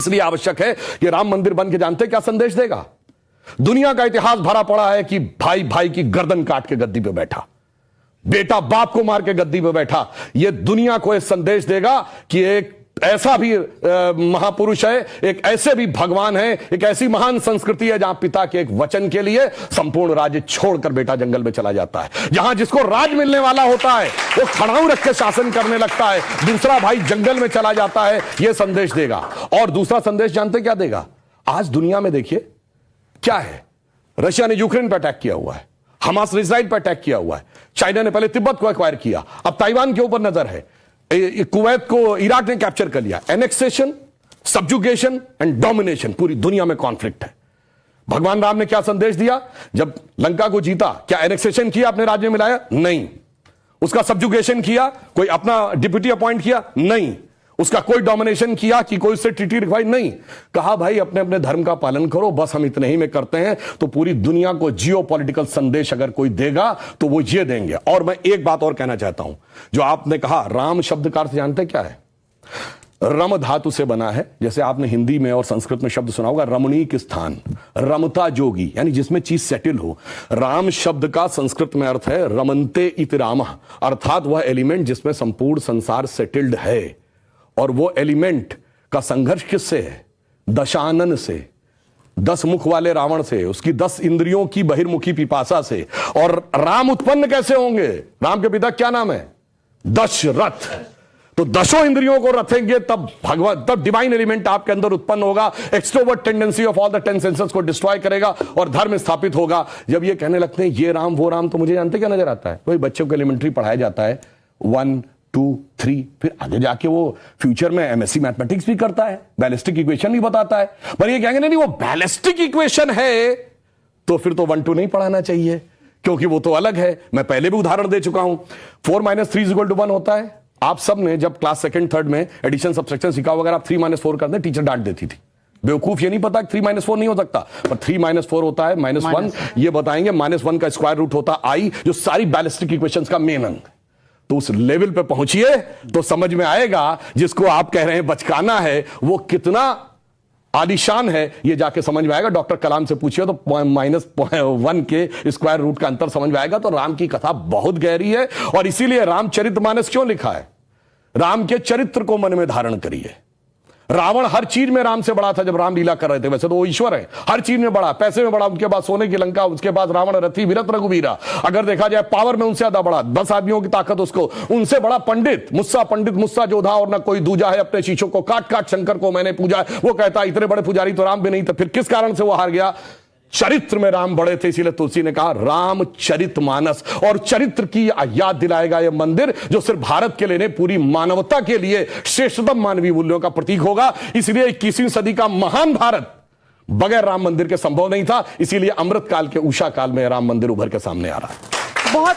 इसलिए आवश्यक है कि राम मंदिर बन के जानते क्या संदेश देगा। दुनिया का इतिहास भरा पड़ा है कि भाई भाई की गर्दन काट के गद्दी पे बैठा, बेटा बाप को मार के गद्दी पे बैठा। यह दुनिया को एक संदेश देगा कि एक ऐसा भी महापुरुष है, एक ऐसे भी भगवान है, एक ऐसी महान संस्कृति है जहां पिता के एक वचन के लिए संपूर्ण राज्य छोड़कर बेटा जंगल में चला जाता है। जहां जिसको राज मिलने वाला होता है वो खड़ाऊ रख के शासन करने लगता है, दूसरा भाई जंगल में चला जाता है। यह संदेश देगा। और दूसरा संदेश जानते क्या देगा? आज दुनिया में देखिए क्या है, रशिया ने यूक्रेन पर अटैक किया हुआ है, हमास ने इजराइल पर अटैक किया हुआ है, चाइना ने पहले तिब्बत को एक्वायर किया, अब ताइवान के ऊपर नजर है, कुवैत को इराक ने कैप्चर कर लिया। एनेक्सेशन, सब्जुगेशन एंड डोमिनेशन, पूरी दुनिया में कॉन्फ्लिक्ट है। भगवान राम ने क्या संदेश दिया? जब लंका को जीता, क्या एनेक्सेशन किया, अपने राज्य में लाया? नहीं। उसका सब्जुगेशन किया, कोई अपना डिप्यूटी अपॉइंट किया? नहीं। उसका कोई डोमिनेशन किया कि कोई उससे ट्रीटी रिक्वायर? नहीं। कहा भाई अपने अपने धर्म का पालन करो, बस हम इतने ही में करते हैं। तो पूरी दुनिया को जियो पॉलिटिकल संदेश अगर कोई देगा तो वो ये देंगे। और मैं एक बात और कहना चाहता हूं, जो आपने कहा राम शब्द का अर्थ जानते क्या है? रम धातु से बना है। जैसे आपने हिंदी में और संस्कृत में शब्द सुना होगा रमणीक स्थान, रमता जोगी, यानी जिसमें चीज सेटल हो। राम शब्द का संस्कृत में अर्थ है रमन्ते इति रामः, अर्थात वह एलिमेंट जिसमें संपूर्ण संसार सेटल्ड है। और वो एलिमेंट का संघर्ष किससे है? दशानन से, 10 मुख वाले रावण से, उसकी 10 इंद्रियों की बहिर्मुखी पिपासा से। और राम उत्पन्न कैसे होंगे? राम के पिता क्या नाम है? दशरथ। तो 10 इंद्रियों को रथेंगे तब भगवान, तब डिवाइन एलिमेंट आपके अंदर उत्पन्न होगा। Extrovert tendency of all the 10 senses को डिस्ट्रॉय करेगा और धर्म स्थापित होगा। जब ये कहने लगते हैं ये राम वो राम, तो मुझे जानते क्या नजर आता है? वही बच्चों को एलिमेंट्री पढ़ाया जाता है 1 2 3, फिर आगे जाके वो फ्यूचर में एमएससी मैथमेटिक्स भी करता है, बैलिस्टिक इक्वेशन भी बताता है। पर ये कहेंगे नहीं वो बैलिस्टिक इक्वेशन है तो फिर तो 1 2 नहीं पढ़ाना चाहिए, क्योंकि वो तो अलग है। मैं पहले भी उदाहरण दे चुका हूं। 4 - 3 = 1 होता है। आप सब ने जब क्लास 2nd 3rd में एडिशन सब्ट्रैक्शन सीखा, अगर आप 3 - 4 करते टीचर डांट देती थी, बेवकूफ ये नहीं पता कि 3 - 4 नहीं हो सकता। पर 3 - 4 होता है -1। ये बताएंगे -1 का स्क्वायर रूट होता आई, जो सारी बैलिस्टिक इक्वेशंस का मेन अंग। तो उस लेवल पे पहुंचिए तो समझ में आएगा जिसको आप कह रहे हैं बचकाना है वो कितना आलीशान है, ये जाके समझ में आएगा। डॉक्टर कलाम से पूछिए तो -1 के स्क्वायर रूट का अंतर समझ में आएगा। तो राम की कथा बहुत गहरी है और इसीलिए रामचरितमानस क्यों लिखा है? राम के चरित्र को मन में धारण करिए। रावण हर चीज में राम से बड़ा था जब राम लीला कर रहे थे। वैसे तो वो ईश्वर है, हर चीज में बड़ा, पैसे में बड़ा, उनके पास सोने की लंका, उसके पास रावण रथी विरत रघुवीरा। अगर देखा जाए पावर में उनसे ज्यादा बड़ा, 10 आदमियों की ताकत उसको, उनसे बड़ा पंडित मुस्सा जोधा और ना कोई दूजा है। अपने शीशों को काट काट शंकर को मैंने पूजा है। वो कहता इतने बड़े पुजारी तो राम भी नहीं थे। फिर किस कारण से वो हार गया? चरित्र में राम बड़े थे। इसीलिए तुलसी ने कहा रामचरितमानस। और चरित्र की याद दिलाएगा यह मंदिर, जो सिर्फ भारत के लिए नहीं पूरी मानवता के लिए श्रेष्ठतम मानवीय मूल्यों का प्रतीक होगा। इसलिए 21वीं सदी का महान भारत बगैर राम मंदिर के संभव नहीं था। इसीलिए अमृत काल के उषा काल में राम मंदिर उभर के सामने आ रहा है। बहुत